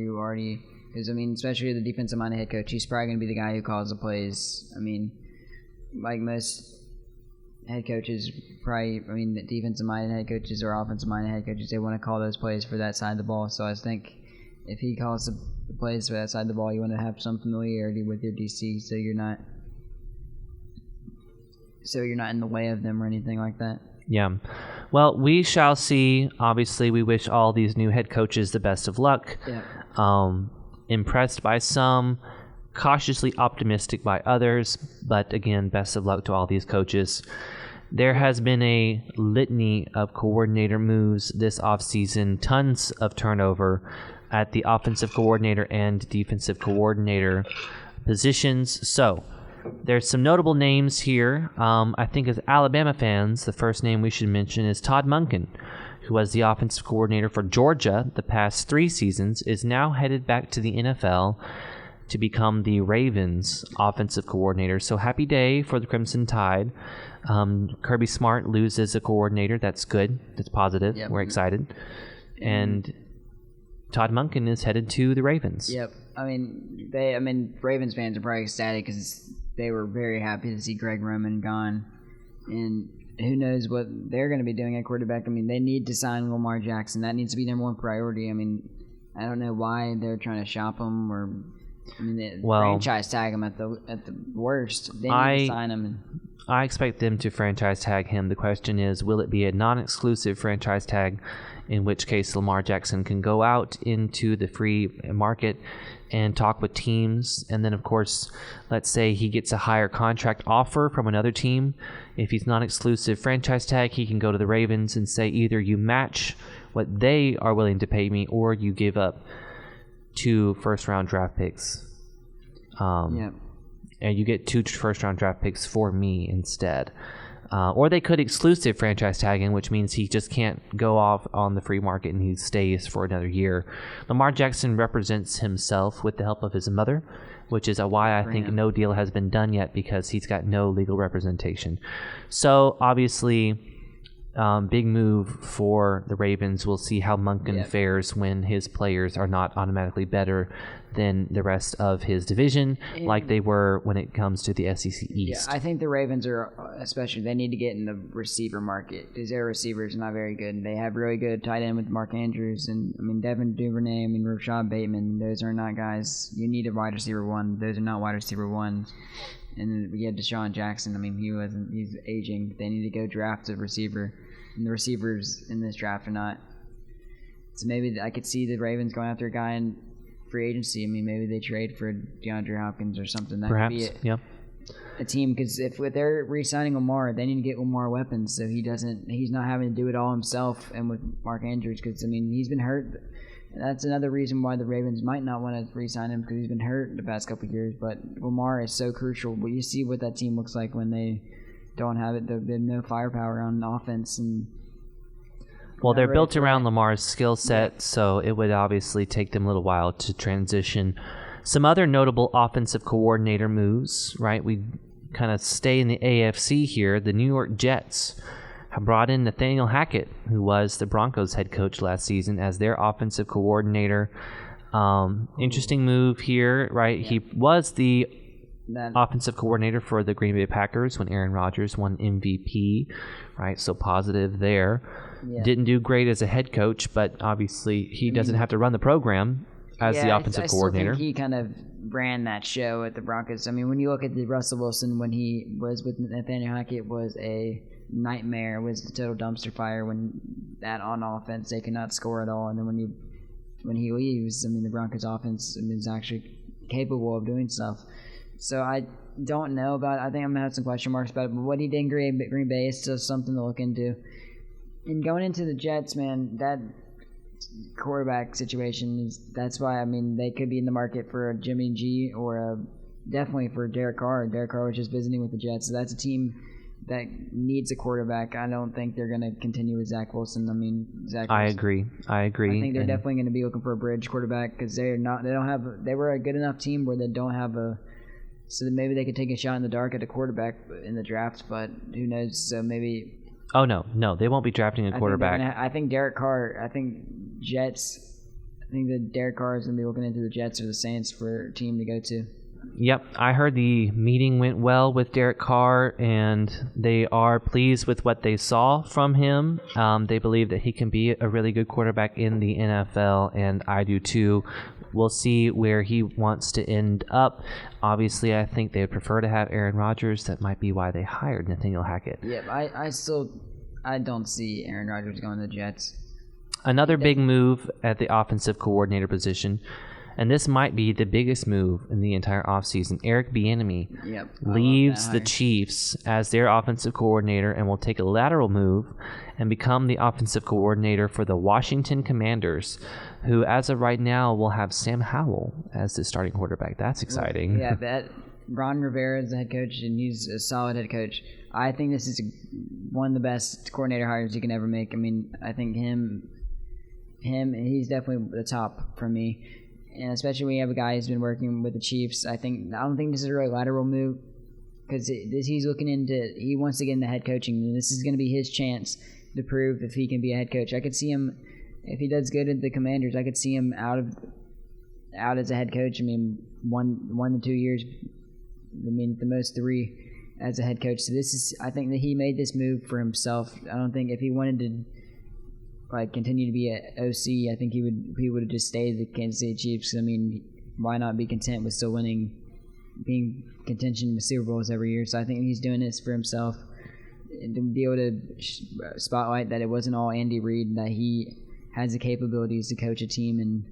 especially the defensive-minded head coach, he's probably going to be the guy who calls the plays. Like most head coaches, the defensive-minded head coaches or offensive-minded head coaches, they want to call those plays for that side of the ball. So I think if he calls the plays for that side of the ball, you want to have some familiarity with your DC, so you're not in the way of them or anything like that. Yeah. Well, we shall see. Obviously, we wish all these new head coaches the best of luck. Yeah. Impressed by some, cautiously optimistic by others, but again, best of luck to all these coaches. There has been a litany of coordinator moves this offseason, tons of turnover at the offensive coordinator and defensive coordinator positions. So there's some notable names here. I think as Alabama fans, the first name we should mention is Todd Monken, who was the offensive coordinator for Georgia the past 3 seasons, is now headed back to the NFL to become the Ravens offensive coordinator. So happy day for the Crimson Tide. Kirby Smart loses a coordinator. That's good. That's positive. Yep. We're excited. And Todd Monken is headed to the Ravens. Yep. Ravens fans are probably ecstatic because they were very happy to see Greg Roman gone. And who knows what they're going to be doing at quarterback. They need to sign Lamar Jackson. That needs to be number one priority. I don't know why they're trying to shop him or franchise tag him at the worst. They need to sign him. I expect them to franchise tag him. The question is, will it be a non-exclusive franchise tag, in which case Lamar Jackson can go out into the free market and talk with teams, and then of course, let's say he gets a higher contract offer from another team. If he's non-exclusive franchise tag, he can go to the Ravens and say either you match what they are willing to pay me, or you give up 2 first-round draft picks. And you get 2 first-round draft picks for me instead. Or they could exclusive franchise tag him, which means he just can't go off on the free market and he stays for another year. Lamar Jackson represents himself with the help of his mother, which is why I think no deal has been done yet, because he's got no legal representation. So obviously, big move for the Ravens. We'll see how Monken fares when his players are not automatically better than the rest of his division, like they were when it comes to the SEC East. Yeah, I think the Ravens are, especially, they need to get in the receiver market because their receivers are not very good. They have really good tight end with Mark Andrews and Devin Duvernay, Rashad Bateman. Those are not guys. You need a wide receiver one. Those are not wide receiver ones. And then we had Deshaun Jackson. He's aging. They need to go draft a receiver. And the receivers in this draft are not. So maybe I could see the Ravens going after a guy in free agency. Maybe they trade for DeAndre Hopkins or something. That perhaps, could be a team, because if they're re-signing Lamar, they need to get Lamar weapons so he's not having to do it all himself. And with Mark Andrews, because he's been hurt. That's another reason why the Ravens might not want to re-sign him, because he's been hurt the past couple of years. But Lamar is so crucial. But you see what that team looks like when they don't have it. They have no firepower on offense. Well, they're built around Lamar's skill set, so it would obviously take them a little while to transition. Some other notable offensive coordinator moves, right? We kind of stay in the AFC here. The New York Jets have brought in Nathaniel Hackett, who was the Broncos head coach last season, as their offensive coordinator. Interesting move here, right? Yeah. He was the offensive coordinator for the Green Bay Packers when Aaron Rodgers won MVP, right? So positive there. Yeah. Didn't do great as a head coach, but obviously he doesn't have to run the program as the offensive coordinator. I think he kind of ran that show at the Broncos. When you look at the Russell Wilson when he was with Nathaniel Hackett, was a nightmare. It was a total dumpster fire when that on offense they cannot score at all. And then when he leaves, the Broncos offense is actually capable of doing stuff. So I don't know about it. I think I'm going to have some question marks about it. But what he did in Green Bay is still something to look into. And going into the Jets, man, that quarterback situation that's why, they could be in the market for a Jimmy G or definitely for Derek Carr. Derek Carr was just visiting with the Jets. So that's a team that needs a quarterback. I don't think they're going to continue with Zach Wilson. Zach Wilson. I agree. I think they're definitely going to be looking for a bridge quarterback because they were a good enough team where they don't have so maybe they could take a shot in the dark at a quarterback in the draft, but who knows? So maybe Oh, no, they won't be drafting a quarterback. I think Derek Carr. I think that Derek Carr is going to be looking into the Jets or the Saints for a team to go to. Yep, I heard the meeting went well with Derek Carr, and they are pleased with what they saw from him. They believe that he can be a really good quarterback in the NFL, and I do too. We'll see where he wants to end up. Obviously, I think they would prefer to have Aaron Rodgers. That might be why they hired Nathaniel Hackett. Yeah, I don't see Aaron Rodgers going to the Jets. Another big move at the offensive coordinator position, and this might be the biggest move in the entire offseason. Eric Bieniemy leaves the Chiefs as their offensive coordinator and will take a lateral move and become the offensive coordinator for the Washington Commanders, who as of right now will have Sam Howell as the starting quarterback. That's exciting. Yeah, that Ron Rivera is the head coach, and he's a solid head coach. I think this is one of the best coordinator hires you can ever make. I mean, I think he's definitely the top for me. And especially when you have a guy who's been working with the Chiefs, I don't think this is a really lateral move, because he wants to get into head coaching, and this is going to be his chance to prove if he can be a head coach. I could see him, if he does good at the Commanders, I could see him out as a head coach. I mean, 1 to 2 years. I mean, the most 3 as a head coach. So I think that he made this move for himself. I don't think if he wanted to continue to be at OC, I think he would have just stayed at the Kansas City Chiefs. I mean, why not be content with still being contention with Super Bowls every year? So I think he's doing this for himself, and to be able to spotlight that it wasn't all Andy Reid, that he has the capabilities to coach a team. And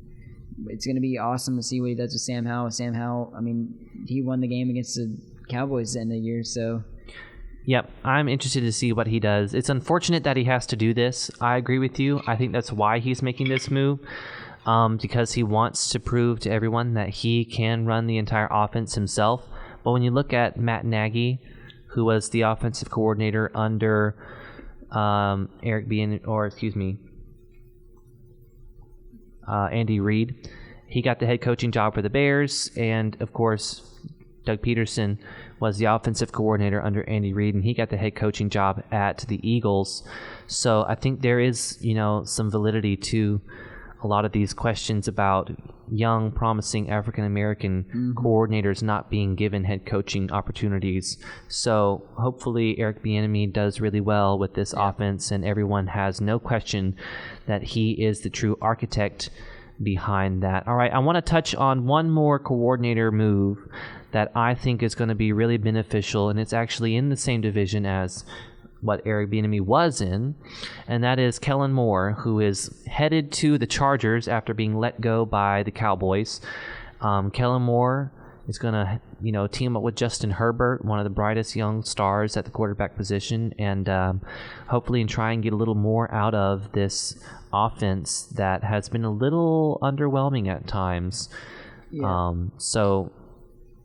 it's going to be awesome to see what he does with Sam Howell. Sam Howell, I mean, he won the game against the Cowboys at the end of the year, so... Yep, I'm interested to see what he does. It's unfortunate that he has to do this. I agree with you. I think that's why he's making this move, because he wants to prove to everyone that he can run the entire offense himself. But when you look at Matt Nagy, who was the offensive coordinator under Andy Reid, he got the head coaching job for the Bears, and of course, Doug Peterson was the offensive coordinator under Andy Reid, and he got the head coaching job at the Eagles. So I think there is, some validity to a lot of these questions about young, promising African-American coordinators not being given head coaching opportunities. So hopefully Eric Bieniemy does really well with this offense, and everyone has no question that he is the true architect behind that. All right, I want to touch on one more coordinator move that I think is going to be really beneficial, and it's actually in the same division as what Eric Bieniemy was in, and that is Kellen Moore, who is headed to the Chargers after being let go by the Cowboys. Kellen Moore is going to, team up with Justin Herbert, one of the brightest young stars at the quarterback position, and hopefully try and get a little more out of this offense that has been a little underwhelming at times. Yeah. So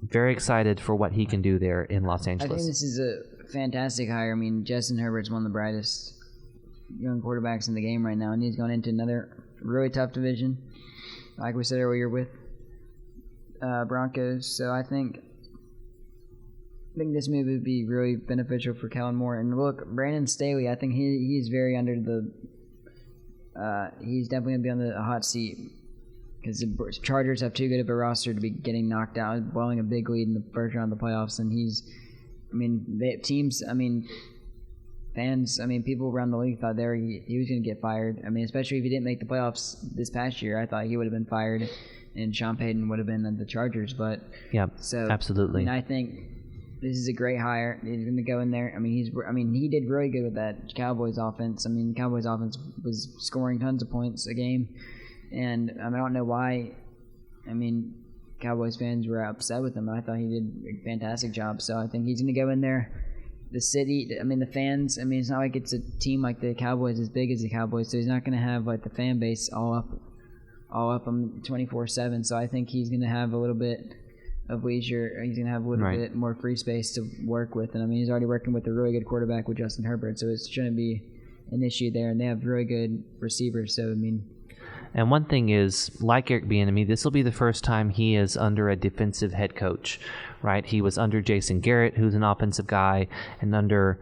very excited for what he can do there in Los Angeles. I think this is a fantastic hire. I mean, Justin Herbert's one of the brightest young quarterbacks in the game right now, and he's going into another really tough division, like we said earlier, with Broncos. So I think this move would be really beneficial for Kellen Moore. And look, Brandon Staley, I think he's very under the he's definitely going to be on the hot seat, because the Chargers have too good of a roster to be getting knocked out, blowing a big lead in the first round of the playoffs. And fans, people around the league thought he was going to get fired. I mean, especially if he didn't make the playoffs this past year, I thought he would have been fired, and Sean Payton would have been at the Chargers. But yeah, so absolutely. I think this is a great hire. He's going to go in there. He did really good with that Cowboys offense. The Cowboys offense was scoring tons of points a game. And I don't know why. Cowboys fans were upset with him. I thought he did a fantastic job. So I think he's going to go in there. The city, the fans. It's not like it's a team like the Cowboys as big as the Cowboys. So he's not going to have the fan base all up on 24/7. So I think he's going to have a little bit of leisure. He's going to have a little bit more free space to work with. And he's already working with a really good quarterback with Justin Herbert. So it shouldn't be an issue there. And they have really good receivers. So And one thing is, like Eric Bieniemy, this will be the first time he is under a defensive head coach, right? He was under Jason Garrett, who's an offensive guy, and under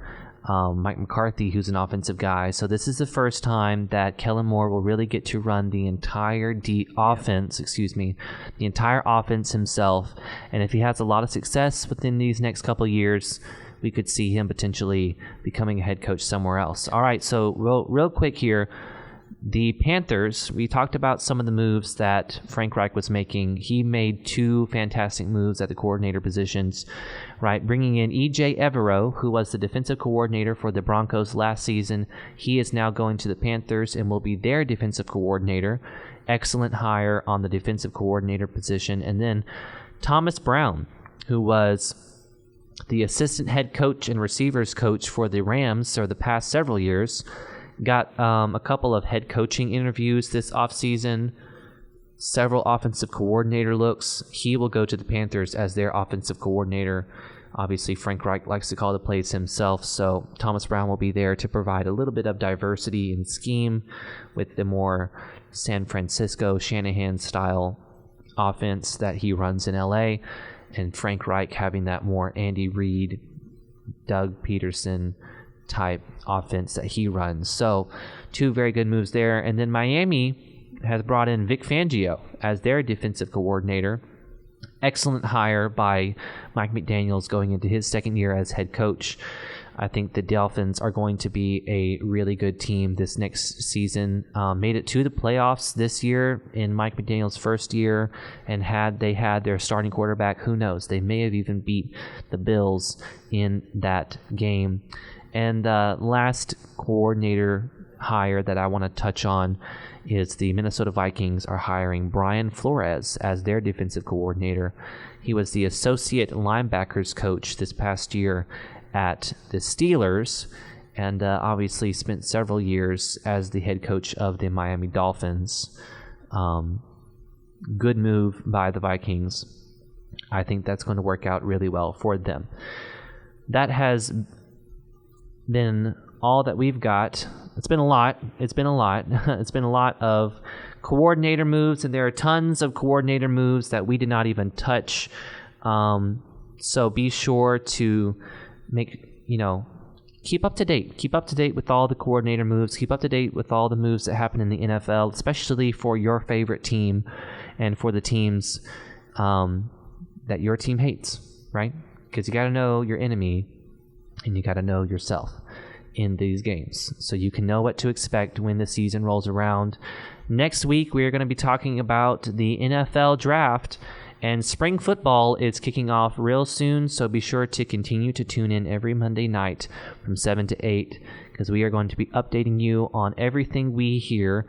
Mike McCarthy, who's an offensive guy. So this is the first time that Kellen Moore will really get to run the entire the entire offense himself. And if he has a lot of success within these next couple of years, we could see him potentially becoming a head coach somewhere else. All right, so real quick here. The Panthers, we talked about some of the moves that Frank Reich was making. He made 2 fantastic moves at the coordinator positions, right? Bringing in E.J. Evero, who was the defensive coordinator for the Broncos last season. He is now going to the Panthers and will be their defensive coordinator. Excellent hire on the defensive coordinator position. And then Thomas Brown, who was the assistant head coach and receivers coach for the Rams for the past several years. Got a couple of head coaching interviews this offseason, several offensive coordinator looks. He will go to the Panthers as their offensive coordinator. Obviously, Frank Reich likes to call the plays himself, so Thomas Brown will be there to provide a little bit of diversity in scheme with the more San Francisco Shanahan-style offense that he runs in L.A., and Frank Reich having that more Andy Reid, Doug Peterson type offense that he runs. So 2 very good moves there. And then Miami has brought in Vic Fangio as their defensive coordinator. Excellent hire by Mike McDaniels going into his second year as head coach. I think the Dolphins are going to be a really good team this next season. Made it to the playoffs this year in Mike McDaniels' first year, and had they had their starting quarterback, who knows? They may have even beat the Bills in that game. And last coordinator hire that I want to touch on is the Minnesota Vikings are hiring Brian Flores as their defensive coordinator. He was the associate linebackers coach this past year at the Steelers, and obviously spent several years as the head coach of the Miami Dolphins. Good move by the Vikings. I think that's going to work out really well for them. That has been all that we've got. It's been a lot. It's been a lot of coordinator moves, and there are tons of coordinator moves that we did not even touch. So be sure to keep up to date. Keep up to date with all the coordinator moves. Keep up to date with all the moves that happen in the NFL, especially for your favorite team and for the teams that your team hates, right? Because you got to know your enemy and you got to know yourself in these games so you can know what to expect when the season rolls around. Next week, we are going to be talking about the NFL draft, and spring football is kicking off real soon, so be sure to continue to tune in every Monday night from 7 to 8, because we are going to be updating you on everything we hear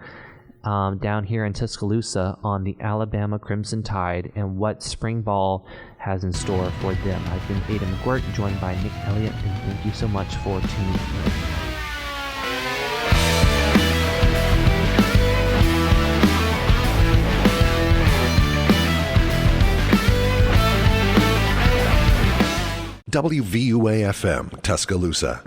down here in Tuscaloosa on the Alabama Crimson Tide and what spring ball has in store for them. I've been Aidan Magouyrk, joined by Nick Elliott, and thank you so much for tuning in. WVUA-FM, Tuscaloosa.